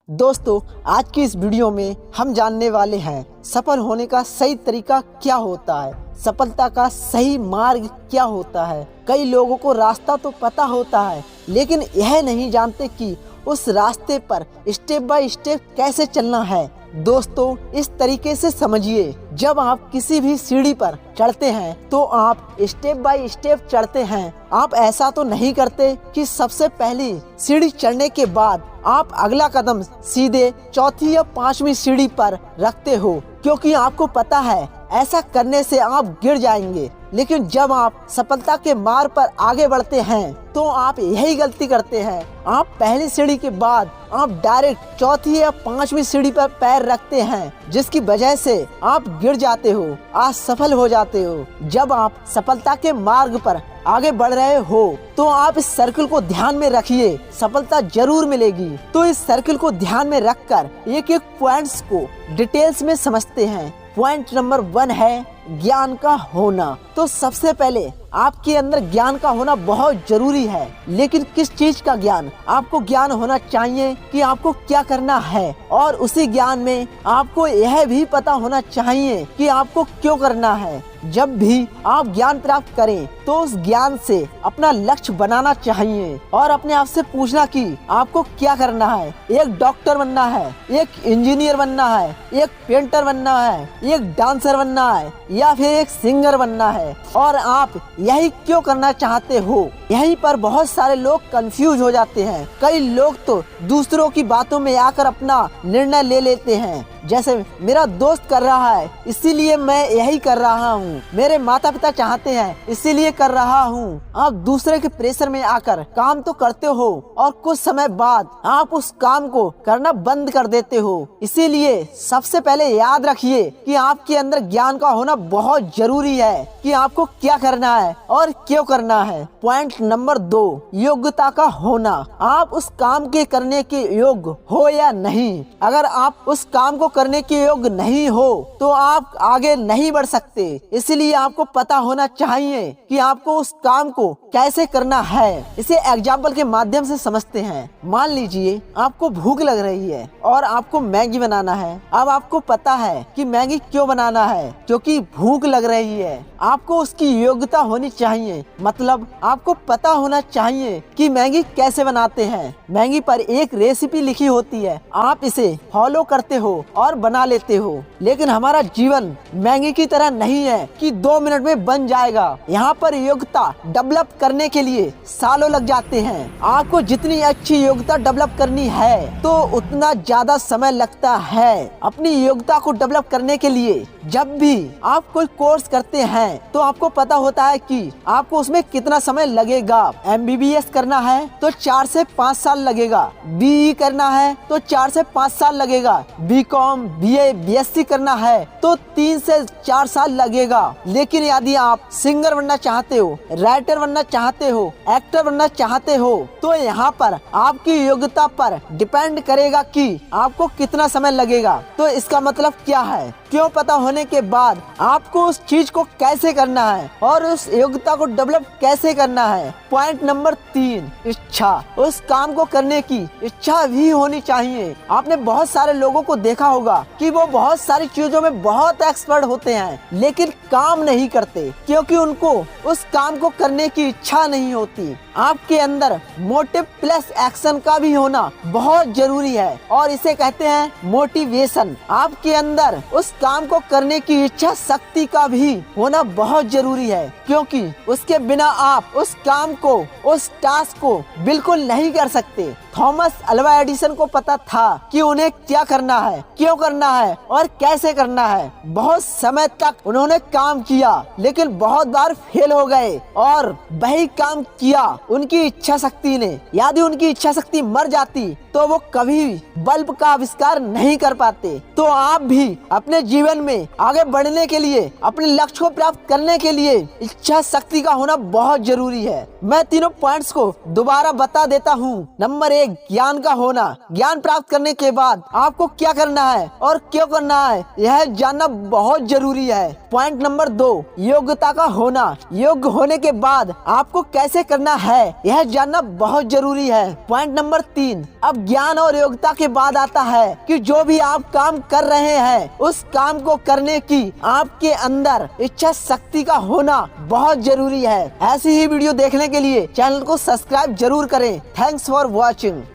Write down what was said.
दोस्तों, आज की इस वीडियो में हम जानने वाले हैं सफल होने का सही तरीका क्या होता है, सफलता का सही मार्ग क्या होता है। कई लोगों को रास्ता तो पता होता है, लेकिन यह नहीं जानते कि उस रास्ते पर स्टेप बाय स्टेप कैसे चलना है। दोस्तों, इस तरीके से समझिए, जब आप किसी भी सीढ़ी पर चढ़ते हैं तो आप स्टेप बाय स्टेप चढ़ते हैं। आप ऐसा तो नहीं करते कि सबसे पहली सीढ़ी चढ़ने के बाद आप अगला कदम सीधे चौथी या पांचवी सीढ़ी पर रखते हो, क्योंकि आपको पता है ऐसा करने से आप गिर जाएंगे। लेकिन जब आप सफलता के मार्ग पर आगे बढ़ते हैं तो आप यही गलती करते हैं। आप पहली सीढ़ी के बाद आप डायरेक्ट चौथी या पांचवी सीढ़ी पर पैर रखते हैं, जिसकी वजह से आप गिर जाते हो, असफल हो जाते हो। जब आप सफलता के मार्ग पर आगे बढ़ रहे हो तो आप इस सर्कल को ध्यान में रखिए, सफलता जरूर मिलेगी। तो इस सर्कल को ध्यान में रखकर एक एक पॉइंट्स को डिटेल्स में समझते हैं। पॉइंट नंबर 1 है ज्ञान का होना। तो सबसे पहले आपके अंदर ज्ञान का होना बहुत जरूरी है, लेकिन किस चीज का ज्ञान? आपको ज्ञान होना चाहिए कि आपको क्या करना है, और उसी ज्ञान में आपको यह भी पता होना चाहिए कि आपको क्यों करना है। जब भी आप ज्ञान प्राप्त करें तो उस ज्ञान से अपना लक्ष्य बनाना चाहिए और अपने आप से पूछना कि आपको क्या करना है। एक डॉक्टर बनना है, एक इंजीनियर बनना है, एक पेंटर बनना है, एक डांसर बनना है, या फिर एक सिंगर बनना है, और आप यही क्यों करना चाहते हो? यहीं पर बहुत सारे लोग कंफ्यूज हो जाते हैं। कई लोग तो दूसरों की बातों में आकर अपना निर्णय ले लेते हैं, जैसे मेरा दोस्त कर रहा है इसीलिए मैं यही कर रहा हूँ, मेरे माता पिता चाहते हैं इसीलिए कर रहा हूँ। आप दूसरे के प्रेशर में आकर काम तो करते हो और कुछ समय बाद आप उस काम को करना बंद कर देते हो। इसीलिए सबसे पहले याद रखिए कि आपके अंदर ज्ञान का होना बहुत जरूरी है कि आपको क्या करना है और क्यों करना है। पॉइंट नंबर 2, योग्यता का होना। आप उस काम के करने के योग्य हो या नहीं। अगर आप उस काम को करने के योग्य नहीं हो तो आप आगे नहीं बढ़ सकते। इसलिए आपको पता होना चाहिए कि आपको उस काम को कैसे करना है। इसे एग्जाम्पल के माध्यम से समझते हैं। मान लीजिए आपको भूख लग रही है और आपको मैगी बनाना है। अब आपको पता है कि मैगी क्यों बनाना है, क्योंकि भूख लग रही है। आपको उसकी योग्यता होनी चाहिए, मतलब आपको पता होना चाहिए कि मैगी कैसे बनाते हैं। मैगी पर एक रेसिपी लिखी होती है, आप इसे फॉलो करते हो और बना लेते हो। लेकिन हमारा जीवन मैगी की तरह नहीं है कि 2 मिनट में बन जाएगा। यहाँ पर योग्यता डेवलप करने के लिए सालों लग जाते हैं। आपको जितनी अच्छी योग्यता डेवलप करनी है तो उतना ज्यादा समय लगता है। अपनी योग्यता को डेवलप करने के लिए जब भी आप कोई कोर्स करते हैं तो आपको पता होता है कि आपको उसमें कितना समय लगेगा। MBBS करना है तो 4 से 5 साल लगेगा, BE करना है तो 4 से 5 साल लगेगा, BCom BA BSc करना है तो 3 से 4 साल लगेगा। लेकिन यदि आप सिंगर बनना चाहते हो, राइटर बनना चाहते हो, एक्टर बनना चाहते हो तो यहाँ पर आपकी योग्यता पर डिपेंड करेगा कि आपको कितना समय लगेगा। तो इसका मतलब क्या है? क्यों पता होने के बाद आपको उस चीज को कैसे करना है और उस योग्यता को डेवलप कैसे करना है। पॉइंट नंबर 3, इच्छा। उस काम को करने की इच्छा भी होनी चाहिए। आपने बहुत सारे लोगों को देखा होगा कि वो बहुत सारी चीजों में बहुत एक्सपर्ट होते हैं, लेकिन काम नहीं करते क्योंकि उनको उस काम को करने की इच्छा नहीं होती। आपके अंदर मोटिव प्लस एक्शन का भी होना बहुत जरूरी है और इसे कहते हैं मोटिवेशन। आपके अंदर उस काम को करने की इच्छा शक्ति का भी होना बहुत जरूरी है, क्योंकि उसके बिना आप उस काम को, उस टास्क को बिल्कुल नहीं कर सकते। थॉमस अल्वा एडिसन को पता था कि उन्हें क्या करना है, क्यों करना है और कैसे करना है। बहुत समय तक उन्होंने काम किया, लेकिन बहुत बार फेल हो गए और वही काम किया उनकी इच्छा शक्ति ने। यदि उनकी इच्छा शक्ति मर जाती तो वो कभी बल्ब का आविष्कार नहीं कर पाते। तो आप भी अपने जीवन में आगे बढ़ने के लिए, अपने लक्ष्य को प्राप्त करने के लिए इच्छा शक्ति का होना बहुत जरूरी है। मैं तीनों पॉइंट्स को दोबारा बता देता हूँ। नंबर 1, ज्ञान का होना। ज्ञान प्राप्त करने के बाद आपको क्या करना है और क्यों करना है यह जानना बहुत जरूरी है। पॉइंट नंबर 2, योग्यता का होना। योग्य होने के बाद आपको कैसे करना है यह जानना बहुत जरूरी है। पॉइंट नंबर 3, अब ज्ञान और योग्यता के बाद आता है कि जो भी आप काम कर रहे हैं उस काम को करने की आपके अंदर इच्छा शक्ति का होना बहुत जरूरी है। ऐसी ही वीडियो देखने के लिए चैनल को सब्सक्राइब जरूर करें। Thanks for watching.